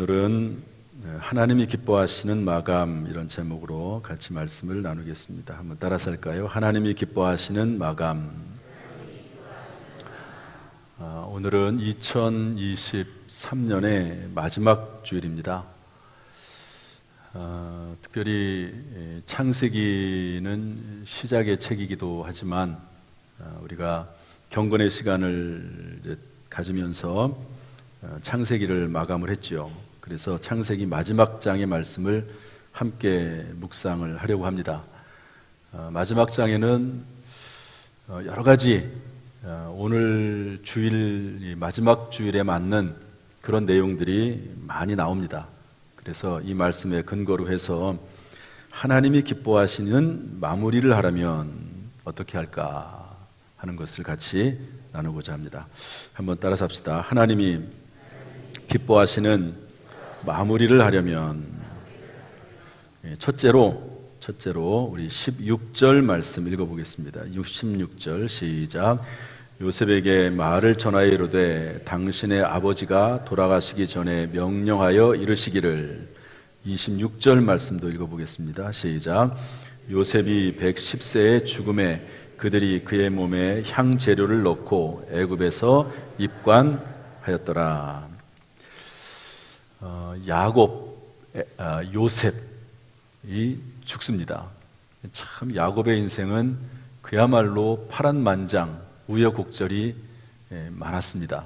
오늘은 하나님이 기뻐하시는 마감, 이런 제목으로 같이 말씀을 나누겠습니다. 한번 따라서 할까요? 하나님이 기뻐하시는 마감. 오늘은 2023년의 마지막 주일입니다. 특별히 창세기는 시작의 책이기도 하지만 우리가 경건의 시간을 이제 가지면서 창세기를 마감을 했죠. 그래서 창세기 마지막 장의 말씀을 함께 묵상을 하려고 합니다. 마지막 장에는 여러 가지 오늘 주일, 마지막 주일에 맞는 그런 내용들이 많이 나옵니다. 그래서 이 말씀에 근거로 해서 하나님이 기뻐하시는 마무리를 하려면 어떻게 할까 하는 것을 같이 나누고자 합니다. 한번 따라서 합시다. 하나님이 기뻐하시는 마무리를 하려면, 첫째로 우리 16절 말씀 읽어보겠습니다. 16절 시작. 요셉에게 말을 전하여 이르되 당신의 아버지가 돌아가시기 전에 명령하여 이르시기를. 26절 말씀도 읽어보겠습니다. 시작. 요셉이 110세의 죽음에 그들이 그의 몸에 향재료를 넣고 애굽에서 입관하였더라. 요셉이 죽습니다. 참 야곱의 인생은 그야말로 파란만장, 우여곡절이 많았습니다.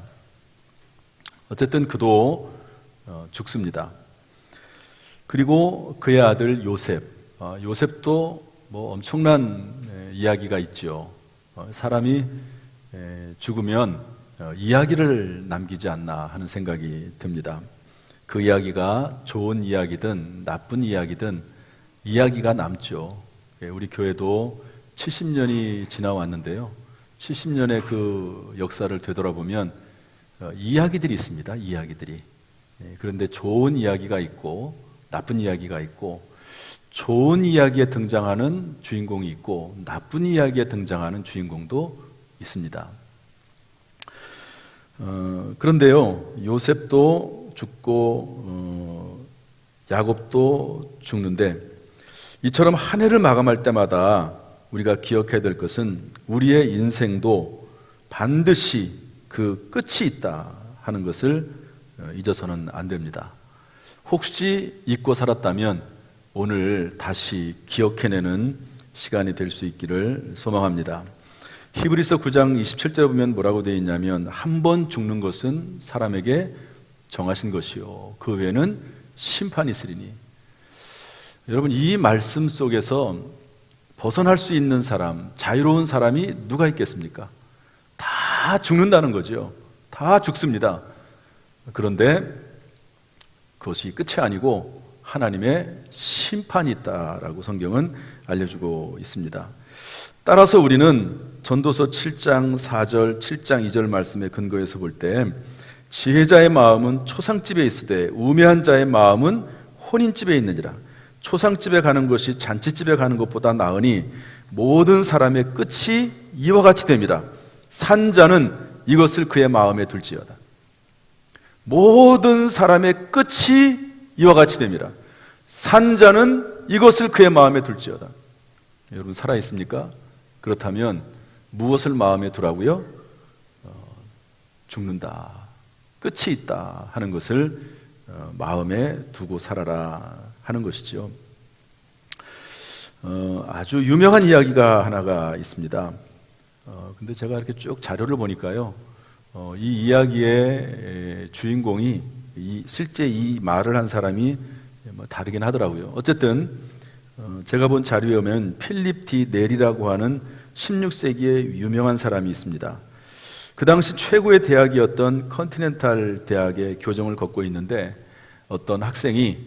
어쨌든 그도 죽습니다. 그리고 그의 아들 요셉도 뭐 엄청난 이야기가 있죠. 사람이 죽으면 이야기를 남기지 않나 하는 생각이 듭니다. 그 이야기가 좋은 이야기든 나쁜 이야기든 이야기가 남죠. 우리 교회도 70년이 지나왔는데요, 70년의 그 역사를 되돌아보면 이야기들이 있습니다. 이야기들이. 그런데 좋은 이야기가 있고 나쁜 이야기가 있고, 좋은 이야기에 등장하는 주인공이 있고 나쁜 이야기에 등장하는 주인공도 있습니다. 그런데요, 요셉도 죽고 야곱도 죽는데, 이처럼 한 해를 마감할 때마다 우리가 기억해야 될 것은 우리의 인생도 반드시 그 끝이 있다 하는 것을 잊어서는 안 됩니다. 혹시 잊고 살았다면 오늘 다시 기억해내는 시간이 될 수 있기를 소망합니다. 히브리서 9장 27절에 보면 뭐라고 되어 있냐면, 한 번 죽는 것은 사람에게 정하신 것이요 그 후에는 심판이 있으리니. 여러분, 이 말씀 속에서 벗어날 수 있는 사람, 자유로운 사람이 누가 있겠습니까? 다 죽는다는 거죠. 다 죽습니다. 그런데 그것이 끝이 아니고 하나님의 심판이 있다라고 성경은 알려주고 있습니다. 따라서 우리는 전도서 7장 4절, 7장 2절 말씀에 근거해서 볼 때, 지혜자의 마음은 초상집에 있으되 우매한 자의 마음은 혼인집에 있느니라. 초상집에 가는 것이 잔치집에 가는 것보다 나으니 모든 사람의 끝이 이와 같이 됩니다. 산 자는 이것을 그의 마음에 둘지어다. 모든 사람의 끝이 이와 같이 됩니다. 산 자는 이것을 그의 마음에 둘지어다. 여러분, 살아있습니까? 그렇다면 무엇을 마음에 두라고요? 죽는다, 끝이 있다 하는 것을 마음에 두고 살아라 하는 것이죠. 아주 유명한 이야기가 하나가 있습니다. 근데 제가 이렇게 쭉 자료를 보니까요, 이 이야기의 주인공이 실제 이 말을 한 사람이 다르긴 하더라고요. 어쨌든 제가 본 자료에 보면 필립 디 넬이라고 하는 16세기의 유명한 사람이 있습니다. 그 당시 최고의 대학이었던 컨티넨탈 대학의 교정을 걷고 있는데, 어떤 학생이,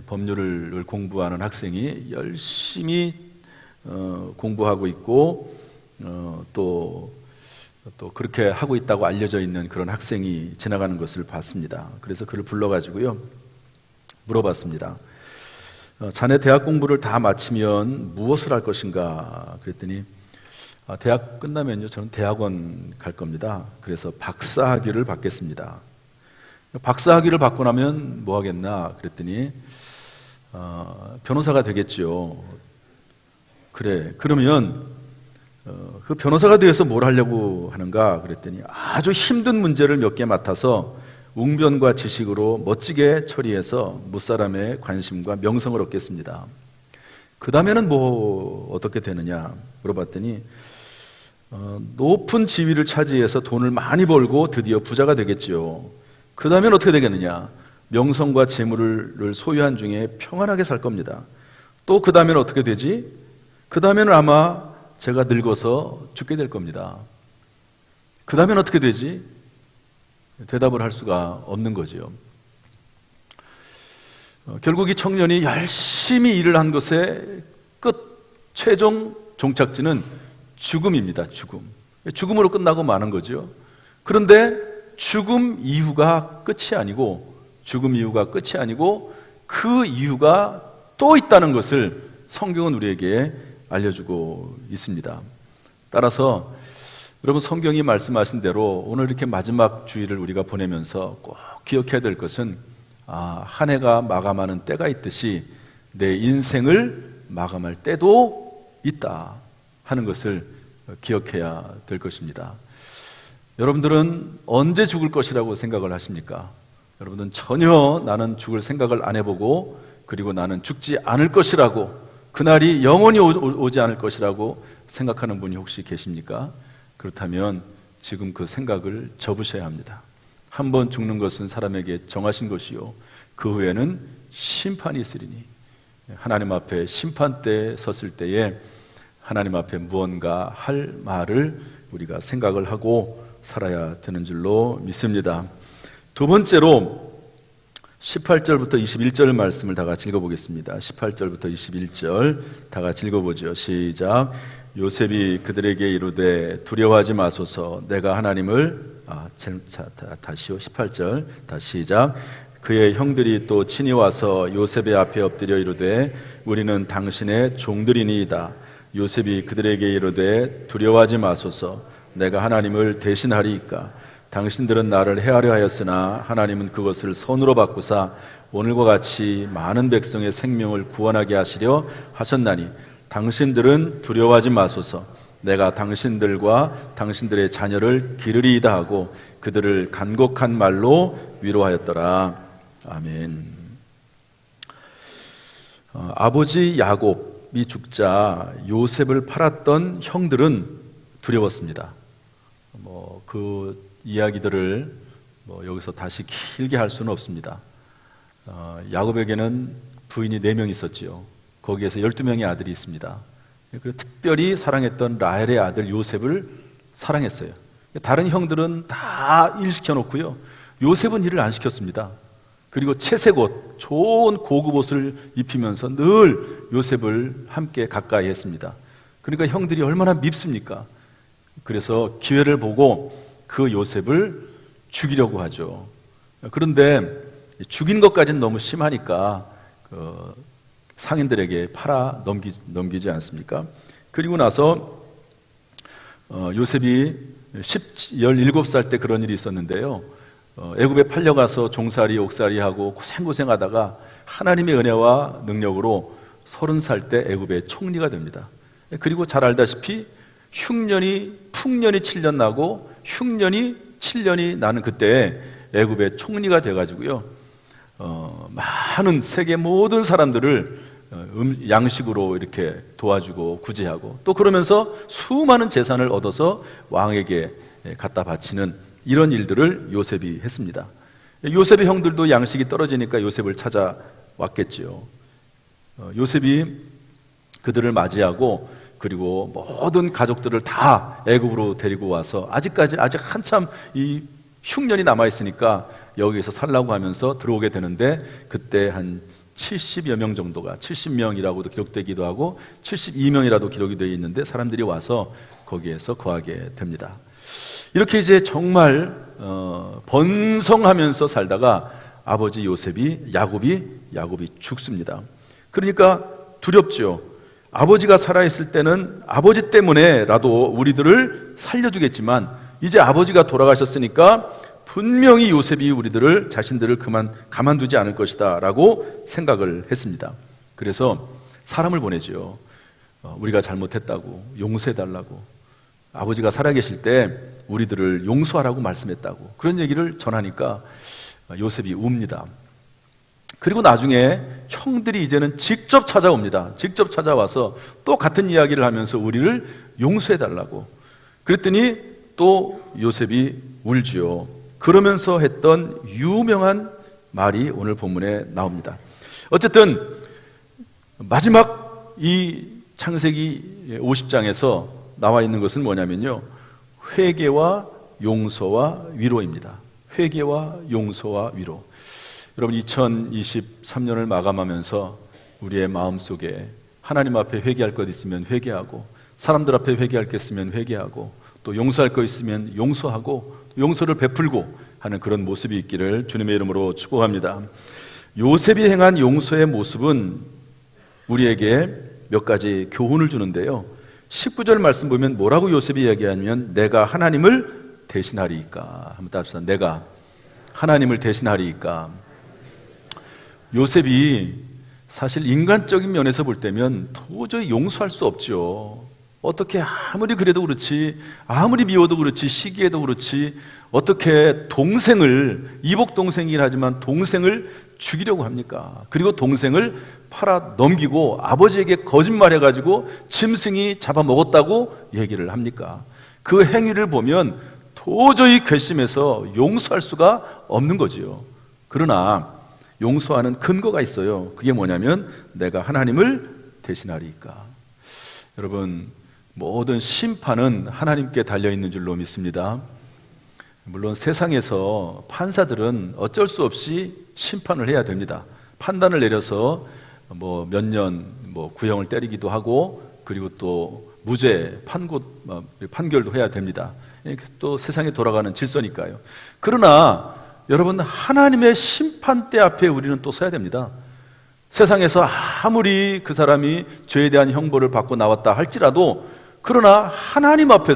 법률을 공부하는 학생이 열심히 공부하고 있고 또 그렇게 하고 있다고 알려져 있는 그런 학생이 지나가는 것을 봤습니다. 그래서 그를 불러가지고요, 물어봤습니다. 자네 대학 공부를 다 마치면 무엇을 할 것인가? 그랬더니 대학 끝나면요, 저는 대학원 갈 겁니다. 그래서 박사학위를 받겠습니다. 박사학위를 받고 나면 뭐 하겠나 그랬더니 변호사가 되겠죠. 그래, 그러면 그 변호사가 되어서 뭘 하려고 하는가 그랬더니 아주 힘든 문제를 몇 개 맡아서 웅변과 지식으로 멋지게 처리해서 무사람의 관심과 명성을 얻겠습니다. 그 다음에는 뭐 어떻게 되느냐 물어봤더니 높은 지위를 차지해서 돈을 많이 벌고 드디어 부자가 되겠죠. 그 다음에는 어떻게 되겠느냐, 명성과 재물을 소유한 중에 평안하게 살 겁니다. 또 그 다음에는 어떻게 되지? 그 다음에는 아마 제가 늙어서 죽게 될 겁니다. 그 다음에는 어떻게 되지? 대답을 할 수가 없는 거지요. 결국 이 청년이 열심히 일을 한 것의 최종 종착지는 죽음입니다. 죽음으로 끝나고 마는 거죠. 그런데 죽음 이후가 끝이 아니고 그 이유가 또 있다는 것을 성경은 우리에게 알려주고 있습니다. 따라서 여러분, 성경이 말씀하신 대로 오늘 이렇게 마지막 주일을 우리가 보내면서 꼭 기억해야 될 것은 한 해가 마감하는 때가 있듯이 내 인생을 마감할 때도 있다 하는 것을 기억해야 될 것입니다. 여러분들은 언제 죽을 것이라고 생각을 하십니까? 여러분들은 전혀 나는 죽을 생각을 안 해보고, 그리고 나는 죽지 않을 것이라고, 그날이 영원히 오지 않을 것이라고 생각하는 분이 혹시 계십니까? 그렇다면 지금 그 생각을 접으셔야 합니다. 한 번 죽는 것은 사람에게 정하신 것이요, 그 후에는 심판이 있으리니, 하나님 앞에 심판대에 섰을 때에 하나님 앞에 무언가 할 말을 우리가 생각을 하고 살아야 되는 줄로 믿습니다. 두 번째로 18절부터 21절 말씀을 다 같이 읽어보겠습니다. 18절부터 21절 다 같이 읽어보죠. 시작. 요셉이 그들에게 이르되 두려워하지 마소서, 내가 하나님을 다시요. 18절 다시 시작. 그의 형들이 또 친히 와서 요셉의 앞에 엎드려 이르되 우리는 당신의 종들이니이다. 요셉이 그들에게 이르되 두려워하지 마소서, 내가 하나님을 대신하리이까. 당신들은 나를 해하려 하였으나 하나님은 그것을 선으로 바꾸사 오늘과 같이 많은 백성의 생명을 구원하게 하시려 하셨나니 당신들은 두려워하지 마소서, 내가 당신들과 당신들의 자녀를 기르리이다 하고 그들을 간곡한 말로 위로하였더라. 아멘. 아버지 야곱이 죽자 요셉을 팔았던 형들은 두려웠습니다. 그 이야기들을 여기서 다시 길게 할 수는 없습니다. 야곱에게는 부인이 4명 있었지요. 거기에서 12명의 아들이 있습니다. 그리고 특별히 사랑했던 라헬의 아들 요셉을 사랑했어요. 다른 형들은 다 일 시켜놓고요, 요셉은 일을 안 시켰습니다. 그리고 채색 옷, 좋은 고급 옷을 입히면서 늘 요셉을 함께 가까이 했습니다. 그러니까 형들이 얼마나 밉습니까? 그래서 기회를 보고 그 요셉을 죽이려고 하죠. 그런데 죽인 것까지는 너무 심하니까 상인들에게 팔아 넘기지 않습니까? 그리고 나서 요셉이 17살 때 그런 일이 있었는데요, 애굽에 팔려가서 종살이 옥살이하고 고생하다가 하나님의 은혜와 능력으로 30살 때 애굽의 총리가 됩니다. 그리고 잘 알다시피 풍년이 7년 나고 흉년이 7년이 나는 그때 애굽의 총리가 돼가지고요, 많은 세계 모든 사람들을 양식으로 이렇게 도와주고 구제하고, 또 그러면서 수많은 재산을 얻어서 왕에게 갖다 바치는 이런 일들을 요셉이 했습니다. 요셉의 형들도 양식이 떨어지니까 요셉을 찾아왔겠지요. 요셉이 그들을 맞이하고 그리고 모든 가족들을 다 애굽으로 데리고 와서 아직 한참 이 흉년이 남아있으니까 여기에서 살라고 하면서 들어오게 되는데, 그때 한 70여 명 정도가, 70명이라고도 기록되기도 하고 72명이라도 기록이 되어 있는데 사람들이 와서 거기에서 거하게 됩니다. 이렇게 이제 정말 번성하면서 살다가 아버지 야곱이 죽습니다. 그러니까 두렵죠. 아버지가 살아있을 때는 아버지 때문에라도 우리들을 살려두겠지만 이제 아버지가 돌아가셨으니까 분명히 요셉이 자신들을 가만두지 않을 것이다 라고 생각을 했습니다. 그래서 사람을 보내죠. 우리가 잘못했다고, 용서해달라고, 아버지가 살아계실 때 우리들을 용서하라고 말씀했다고, 그런 얘기를 전하니까 요셉이 웁니다. 그리고 나중에 형들이 이제는 직접 찾아옵니다. 직접 찾아와서 또 같은 이야기를 하면서 우리를 용서해달라고. 그랬더니 또 요셉이 울지요. 그러면서 했던 유명한 말이 오늘 본문에 나옵니다. 어쨌든 마지막 이 창세기 50장에서 나와 있는 것은 뭐냐면요, 회개와 용서와 위로입니다. 회개와 용서와 위로. 여러분, 2023년을 마감하면서 우리의 마음속에 하나님 앞에 회개할 것 있으면 회개하고, 사람들 앞에 회개할 것 있으면 회개하고, 또 용서할 것 있으면 용서하고, 용서를 베풀고 하는 그런 모습이 있기를 주님의 이름으로 축복합니다. 요셉이 행한 용서의 모습은 우리에게 몇 가지 교훈을 주는데요, 19절 말씀 보면 뭐라고 요셉이 이야기하면, 내가 하나님을 대신하리이까. 한번 답시다. 내가 하나님을 대신하리이까. 요셉이 사실 인간적인 면에서 볼 때면 도저히 용서할 수 없죠. 어떻게 아무리 그래도 그렇지, 아무리 미워도 그렇지, 시기해도 그렇지, 어떻게 동생을, 이복 동생이긴 하지만 동생을 죽이려고 합니까? 그리고 동생을 팔아 넘기고 아버지에게 거짓말해가지고 짐승이 잡아먹었다고 얘기를 합니까? 그 행위를 보면 도저히 괘씸해서 용서할 수가 없는 거지요. 그러나 용서하는 근거가 있어요. 그게 뭐냐면 내가 하나님을 대신하리이까. 여러분, 모든 심판은 하나님께 달려있는 줄로 믿습니다. 물론 세상에서 판사들은 어쩔 수 없이 심판을 해야 됩니다. 판단을 내려서 몇 년 구형을 때리기도 하고, 그리고 또 무죄 판결도 해야 됩니다. 또 세상에 돌아가는 질서니까요. 그러나 여러분, 하나님의 심판대 앞에 우리는 또 서야 됩니다. 세상에서 아무리 그 사람이 죄에 대한 형벌을 받고 나왔다 할지라도, 그러나 하나님 앞에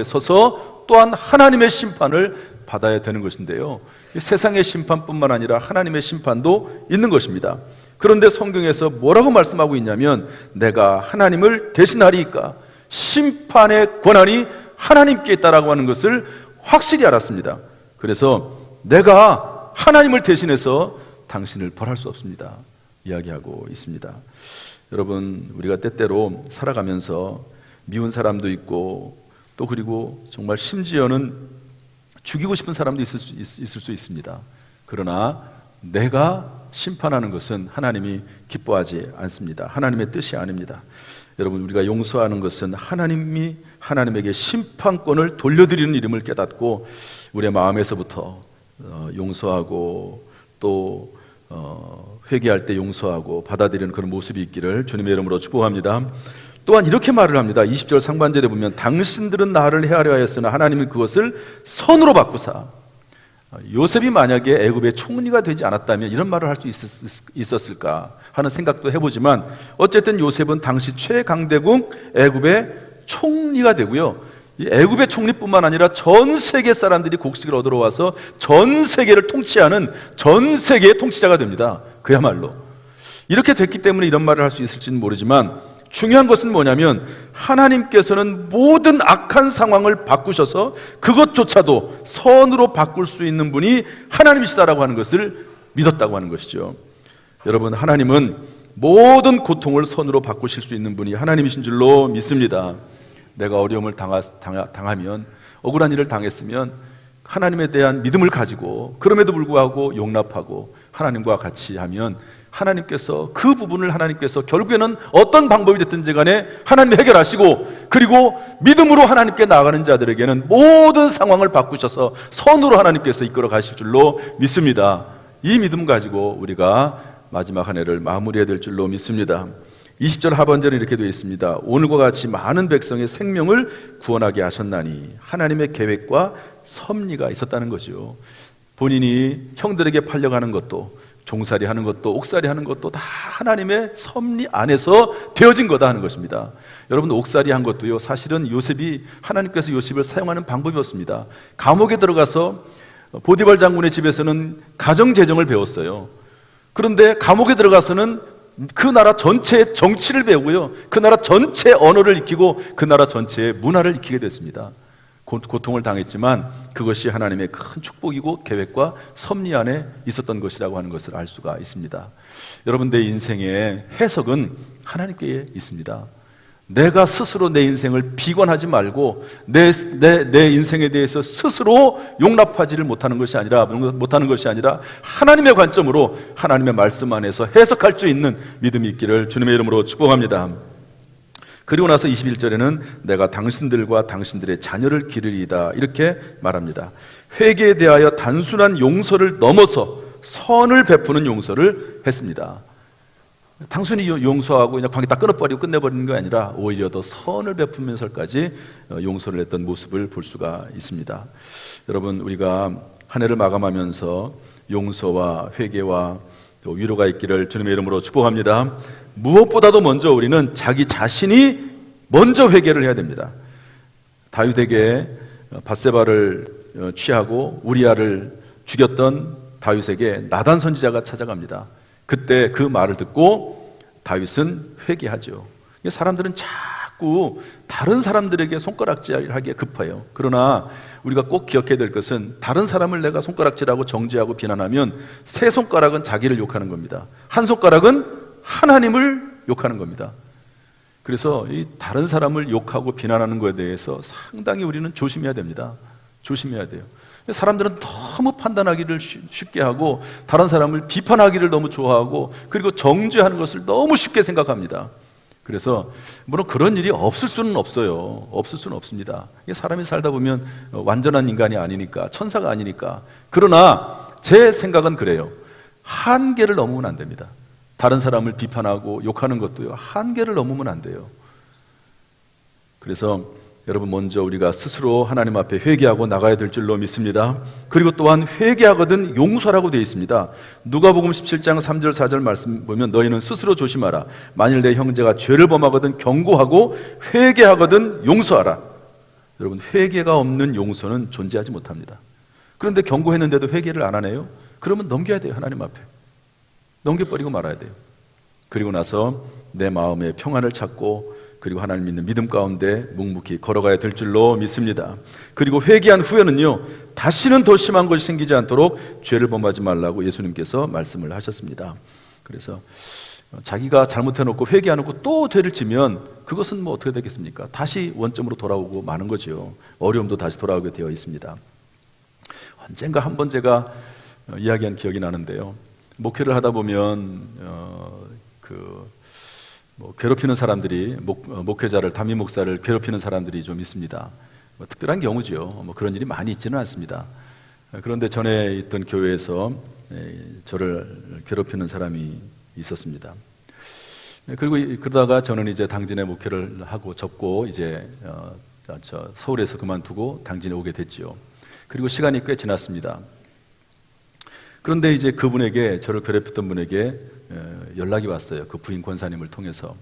서서 또한 하나님의 심판을 받아야 되는 것인데요, 세상의 심판뿐만 아니라 하나님의 심판도 있는 것입니다. 그런데 성경에서 뭐라고 말씀하고 있냐면, 내가 하나님을 대신하리이까. 심판의 권한이 하나님께 있다라고 하는 것을 확실히 알았습니다. 그래서 내가 하나님을 대신해서 당신을 벌할 수 없습니다 이야기하고 있습니다. 여러분, 우리가 때때로 살아가면서 미운 사람도 있고, 또 그리고 정말 심지어는 죽이고 싶은 사람도 있을 수 있습니다. 그러나 내가 심판하는 것은 하나님이 기뻐하지 않습니다. 하나님의 뜻이 아닙니다. 여러분, 우리가 용서하는 것은 하나님이 하나님에게 심판권을 돌려드리는 이름을 깨닫고 우리의 마음에서부터 용서하고, 또 회개할 때 용서하고 받아들이는 그런 모습이 있기를 주님의 이름으로 축복합니다. 또한 이렇게 말을 합니다. 20절 상반절에 보면, 당신들은 나를 해하려 하였으나 하나님은 그것을 선으로 바꾸사. 요셉이 만약에 애굽의 총리가 되지 않았다면 이런 말을 할 수 있었을까 하는 생각도 해보지만, 어쨌든 요셉은 당시 최강대국 애굽의 총리가 되고요, 이 애굽의 총리뿐만 아니라 전 세계 사람들이 곡식을 얻으러 와서 전 세계를 통치하는 전 세계의 통치자가 됩니다. 그야말로 이렇게 됐기 때문에 이런 말을 할 수 있을지는 모르지만, 중요한 것은 뭐냐면 하나님께서는 모든 악한 상황을 바꾸셔서 그것조차도 선으로 바꿀 수 있는 분이 하나님이시다라고 하는 것을 믿었다고 하는 것이죠. 여러분, 하나님은 모든 고통을 선으로 바꾸실 수 있는 분이 하나님이신 줄로 믿습니다. 내가 어려움을 당하면, 억울한 일을 당했으면 하나님에 대한 믿음을 가지고, 그럼에도 불구하고 용납하고 하나님과 같이 하면 하나님께서 그 부분을 결국에는 어떤 방법이 됐든지 간에 하나님이 해결하시고, 그리고 믿음으로 하나님께 나아가는 자들에게는 모든 상황을 바꾸셔서 선으로 하나님께서 이끌어 가실 줄로 믿습니다. 이 믿음 가지고 우리가 마지막 한 해를 마무리해야 될 줄로 믿습니다. 20절 하반절에 이렇게 되어 있습니다. 오늘과 같이 많은 백성의 생명을 구원하게 하셨나니 하나님의 계획과 섭리가 있었다는 거죠. 본인이 형들에게 팔려가는 것도, 종살이 하는 것도 옥살이 하는 것도 다 하나님의 섭리 안에서 되어진 거다 하는 것입니다. 여러분, 옥살이 한 것도요, 사실은 요셉이, 하나님께서 요셉을 사용하는 방법이었습니다. 감옥에 들어가서 보디발 장군의 집에서는 가정재정을 배웠어요. 그런데 감옥에 들어가서는 그 나라 전체의 정치를 배우고요, 그 나라 전체의 언어를 익히고 그 나라 전체의 문화를 익히게 됐습니다. 고통을 당했지만 그것이 하나님의 큰 축복이고 계획과 섭리 안에 있었던 것이라고 하는 것을 알 수가 있습니다. 여러분, 내 인생의 해석은 하나님께 있습니다. 내가 스스로 내 인생을 비관하지 말고 내 인생에 대해서 스스로 용납하지를 못하는 것이 아니라 하나님의 관점으로 하나님의 말씀 안에서 해석할 수 있는 믿음이 있기를 주님의 이름으로 축복합니다. 그리고 나서 21절에는 내가 당신들과 당신들의 자녀를 기르리이다 이렇게 말합니다. 회개에 대하여 단순한 용서를 넘어서 선을 베푸는 용서를 했습니다. 단순히 용서하고 그냥 관계 다 끊어버리고 끝내버리는 게 아니라 오히려 더 선을 베푸면서까지 용서를 했던 모습을 볼 수가 있습니다. 여러분, 우리가 한 해를 마감하면서 용서와 회개와 또 위로가 있기를 주님의 이름으로 축복합니다. 무엇보다도 먼저 우리는 자기 자신이 먼저 회개를 해야 됩니다. 다윗에게 밧세바를 취하고 우리아를 죽였던 다윗에게 나단 선지자가 찾아갑니다. 그때 그 말을 듣고 다윗은 회개하죠. 사람들은 자꾸 다른 사람들에게 손가락질하기에 급해요. 그러나 우리가 꼭 기억해야 될 것은 다른 사람을 내가 손가락질하고 정죄하고 비난하면 세 손가락은 자기를 욕하는 겁니다. 한 손가락은 하나님을 욕하는 겁니다. 그래서 이 다른 사람을 욕하고 비난하는 것에 대해서 상당히 우리는 조심해야 됩니다. 조심해야 돼요. 사람들은 너무 판단하기를 쉽게 하고 다른 사람을 비판하기를 너무 좋아하고 그리고 정죄하는 것을 너무 쉽게 생각합니다. 그래서 물론 그런 일이 없을 수는 없어요. 없을 수는 없습니다. 사람이 살다 보면 완전한 인간이 아니니까, 천사가 아니니까. 그러나 제 생각은 그래요. 한계를 넘으면 안 됩니다. 다른 사람을 비판하고 욕하는 것도요, 한계를 넘으면 안 돼요. 그래서 여러분, 먼저 우리가 스스로 하나님 앞에 회개하고 나가야 될 줄로 믿습니다. 그리고 또한 회개하거든 용서라고 되어 있습니다. 누가복음 17장 3절 4절 말씀 보면 너희는 스스로 조심하라. 만일 내 형제가 죄를 범하거든 경고하고 회개하거든 용서하라. 여러분, 회개가 없는 용서는 존재하지 못합니다. 그런데 경고했는데도 회개를 안 하네요. 그러면 넘겨야 돼요. 하나님 앞에 넘겨버리고 말아야 돼요. 그리고 나서 내 마음의 평안을 찾고 그리고 하나님 믿는 믿음 가운데 묵묵히 걸어가야 될 줄로 믿습니다. 그리고 회개한 후에는요, 다시는 더 심한 것이 생기지 않도록 죄를 범하지 말라고 예수님께서 말씀을 하셨습니다. 그래서 자기가 잘못해놓고 회개해놓고 또 죄를 지면 그것은 뭐 어떻게 되겠습니까? 다시 원점으로 돌아오고 마는 거죠. 어려움도 다시 돌아오게 되어 있습니다. 언젠가 한번 제가 이야기한 기억이 나는데요, 목회를 하다 보면 괴롭히는 사람들이 목회자를, 담임 목사를 괴롭히는 사람들이 좀 있습니다. 특별한 경우죠. 그런 일이 많이 있지는 않습니다. 그런데 전에 있던 교회에서 저를 괴롭히는 사람이 있었습니다. 그리고 그러다가 저는 이제 당진에 목회를 하고 접고 이제 서울에서 그만두고 당진에 오게 됐죠. 그리고 시간이 꽤 지났습니다. 그런데 이제 그분에게, 저를 괴롭혔던 분에게 연락이 왔어요. 그 부인 권사님을 통해서.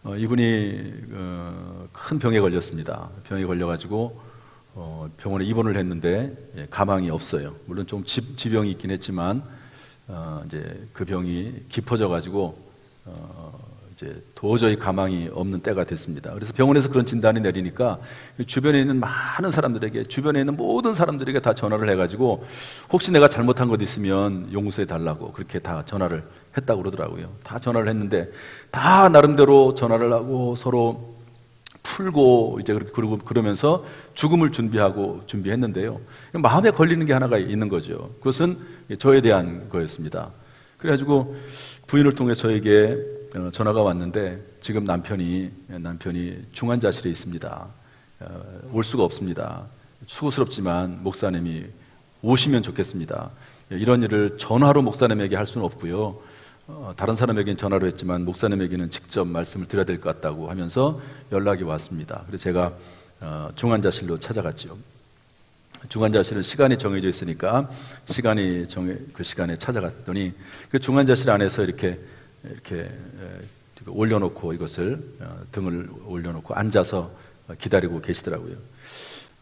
이분이 큰 병에 걸렸습니다. 병에 걸려가지고 병원에 입원을 했는데 가망이 없어요. 물론 좀 지병이 있긴 했지만 이제 그 병이 깊어져가지고 이제 도저히 가망이 없는 때가 됐습니다. 그래서 병원에서 그런 진단이 내리니까 주변에 있는 많은 사람들에게, 주변에 있는 모든 사람들에게 다 전화를 해가지고 혹시 내가 잘못한 것 있으면 용서해 달라고 그렇게 다 전화를 했다고 그러더라고요. 다 전화를 했는데 다 나름대로 전화를 하고 서로 풀고 이제 그러면서 죽음을 준비했는데요. 마음에 걸리는 게 하나가 있는 거죠. 그것은 저에 대한 거였습니다. 그래가지고 부인을 통해 저에게 전화가 왔는데 지금 남편이 중환자실에 있습니다. 올 수가 없습니다. 수고스럽지만 목사님이 오시면 좋겠습니다. 이런 일을 전화로 목사님에게 할 수는 없고요. 다른 사람에게는 전화로 했지만 목사님에게는 직접 말씀을 드려야 될 것 같다고 하면서 연락이 왔습니다. 그래서 제가 중환자실로 찾아갔죠. 중환자실은 시간이 정해져 있으니까 그 시간에 찾아갔더니 그 중환자실 안에서 이렇게 올려놓고 이것을 등을 올려놓고 앉아서 기다리고 계시더라고요.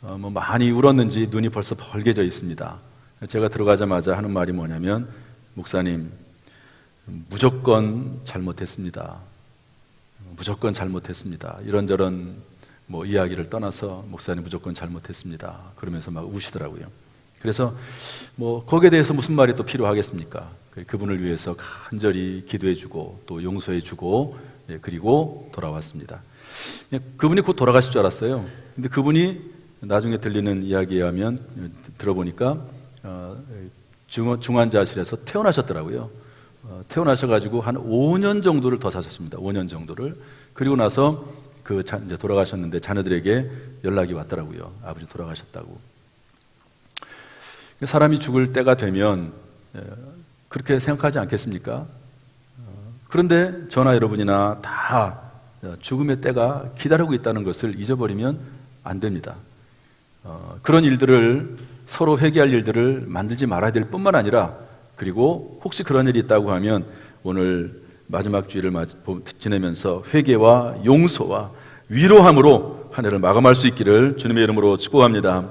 뭐 많이 울었는지 눈이 벌써 벌개져 있습니다. 제가 들어가자마자 하는 말이 뭐냐면, 목사님, 무조건 잘못했습니다. 무조건 잘못했습니다. 이런저런 뭐 이야기를 떠나서 목사님 무조건 잘못했습니다. 그러면서 막 우시더라고요. 그래서 뭐 거기에 대해서 무슨 말이 또 필요하겠습니까? 그분을 위해서 간절히 기도해주고 또 용서해주고, 그리고 돌아왔습니다. 그분이 곧 돌아가실 줄 알았어요. 근데 그분이 나중에 들리는 이야기에 하면, 들어보니까 중환자실에서 퇴원하셨더라고요. 퇴원하셔가지고 한 5년 정도를 더 사셨습니다. 5년 정도를. 그리고 나서 이제 돌아가셨는데 자녀들에게 연락이 왔더라고요. 아버지 돌아가셨다고. 사람이 죽을 때가 되면 그렇게 생각하지 않겠습니까? 그런데 저나 여러분이나 다 죽음의 때가 기다리고 있다는 것을 잊어버리면 안 됩니다. 그런 일들을, 서로 회개할 일들을 만들지 말아야 될 뿐만 아니라, 그리고 혹시 그런 일이 있다고 하면 오늘 마지막 주일을 지내면서 회개와 용서와 위로함으로 한 해를 마감할 수 있기를 주님의 이름으로 축복합니다.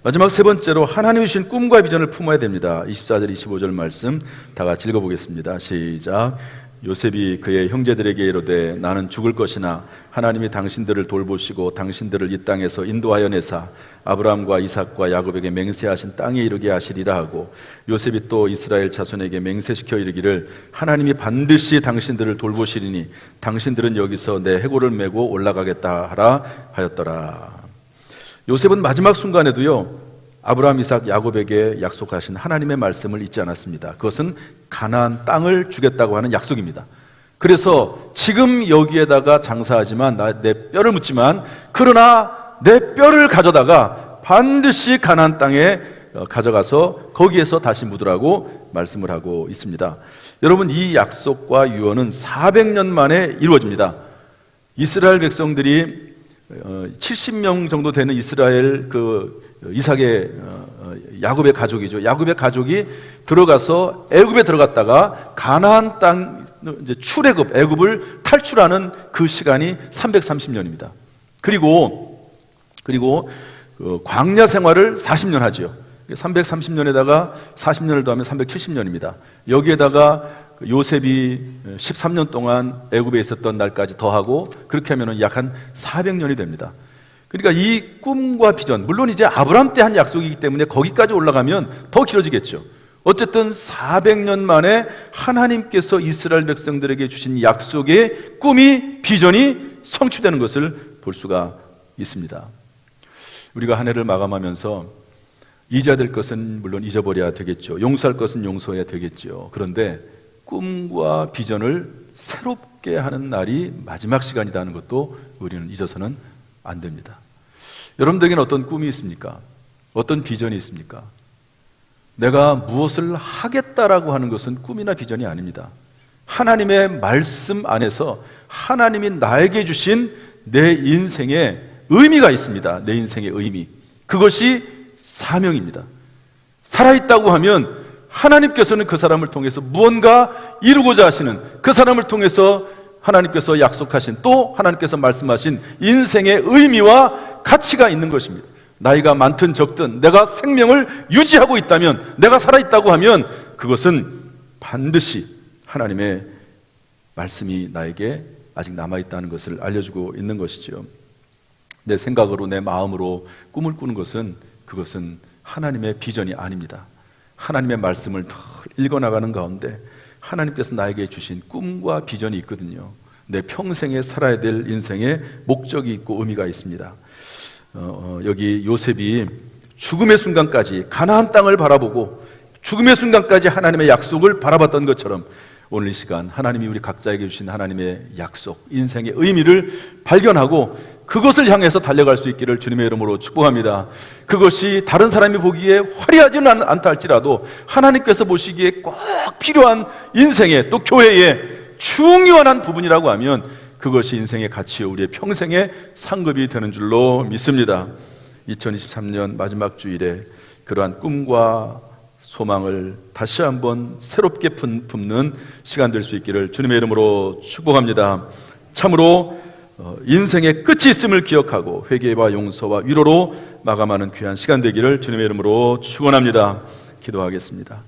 마지막 세 번째로 하나님이 주신 꿈과 비전을 품어야 됩니다. 24절 25절 말씀 다 같이 읽어보겠습니다. 시작. 요셉이 그의 형제들에게 이르되 나는 죽을 것이나 하나님이 당신들을 돌보시고 당신들을 이 땅에서 인도하여 내사 아브라함과 이삭과 야곱에게 맹세하신 땅에 이르게 하시리라 하고, 요셉이 또 이스라엘 자손에게 맹세시켜 이르기를 하나님이 반드시 당신들을 돌보시리니 당신들은 여기서 내 해골을 메고 올라가겠다 하라 하였더라. 요셉은 마지막 순간에도요, 아브라함, 이삭, 야곱에게 약속하신 하나님의 말씀을 잊지 않았습니다. 그것은 가나안 땅을 주겠다고 하는 약속입니다. 그래서 지금 여기에다가 장사하지만 내 뼈를 묻지만, 그러나 내 뼈를 가져다가 반드시 가나안 땅에 가져가서 거기에서 다시 묻으라고 말씀을 하고 있습니다. 여러분, 이 약속과 유언은 400년 만에 이루어집니다. 이스라엘 백성들이 70명 정도 되는 이스라엘 이삭의 야곱의 가족이죠. 야곱의 가족이 들어가서 애굽에 들어갔다가 가나안 땅 이제 출애굽, 애굽을 탈출하는 그 시간이 330년입니다. 그리고 광야 생활을 40년 하지요. 330년에다가 40년을 더하면 370년입니다. 여기에다가 요셉이 13년 동안 애굽에 있었던 날까지 더하고, 그렇게 하면 약 한 400년이 됩니다. 그러니까 이 꿈과 비전, 물론 이제 아브라함 때 한 약속이기 때문에 거기까지 올라가면 더 길어지겠죠. 어쨌든 400년 만에 하나님께서 이스라엘 백성들에게 주신 약속의 꿈이, 비전이 성취되는 것을 볼 수가 있습니다. 우리가 한 해를 마감하면서 잊어야 될 것은 물론 잊어버려야 되겠죠. 용서할 것은 용서해야 되겠죠. 그런데 꿈과 비전을 새롭게 하는 날이 마지막 시간이라는 것도 우리는 잊어서는 안 됩니다. 여러분들에게는 어떤 꿈이 있습니까? 어떤 비전이 있습니까? 내가 무엇을 하겠다라고 하는 것은 꿈이나 비전이 아닙니다. 하나님의 말씀 안에서 하나님이 나에게 주신 내 인생의 의미가 있습니다. 내 인생의 의미. 그것이 사명입니다. 살아있다고 하면 하나님께서는 그 사람을 통해서 무언가 이루고자 하시는, 그 사람을 통해서 하나님께서 약속하신, 또 하나님께서 말씀하신 인생의 의미와 가치가 있는 것입니다. 나이가 많든 적든 내가 생명을 유지하고 있다면, 내가 살아있다고 하면 그것은 반드시 하나님의 말씀이 나에게 아직 남아있다는 것을 알려주고 있는 것이죠. 내 생각으로, 내 마음으로 꿈을 꾸는 것은, 그것은 하나님의 비전이 아닙니다. 하나님의 말씀을 더 읽어나가는 가운데 하나님께서 나에게 주신 꿈과 비전이 있거든요. 내 평생에 살아야 될 인생의 목적이 있고 의미가 있습니다. 여기 요셉이 죽음의 순간까지 가나안 땅을 바라보고 죽음의 순간까지 하나님의 약속을 바라봤던 것처럼, 오늘 이 시간 하나님이 우리 각자에게 주신 하나님의 약속, 인생의 의미를 발견하고 그것을 향해서 달려갈 수 있기를 주님의 이름으로 축복합니다. 그것이 다른 사람이 보기에 화려하지는 않다 할지라도 하나님께서 보시기에 꼭 필요한 인생의, 또 교회의 중요한 한 부분이라고 하면 그것이 인생의 가치요, 우리의 평생의 상급이 되는 줄로 믿습니다. 2023년 마지막 주일에 그러한 꿈과 소망을 다시 한번 새롭게 품는 시간 될 수 있기를 주님의 이름으로 축복합니다. 참으로 인생의 끝이 있음을 기억하고 회개와 용서와 위로로 마감하는 귀한 시간 되기를 주님의 이름으로 축원합니다. 기도하겠습니다.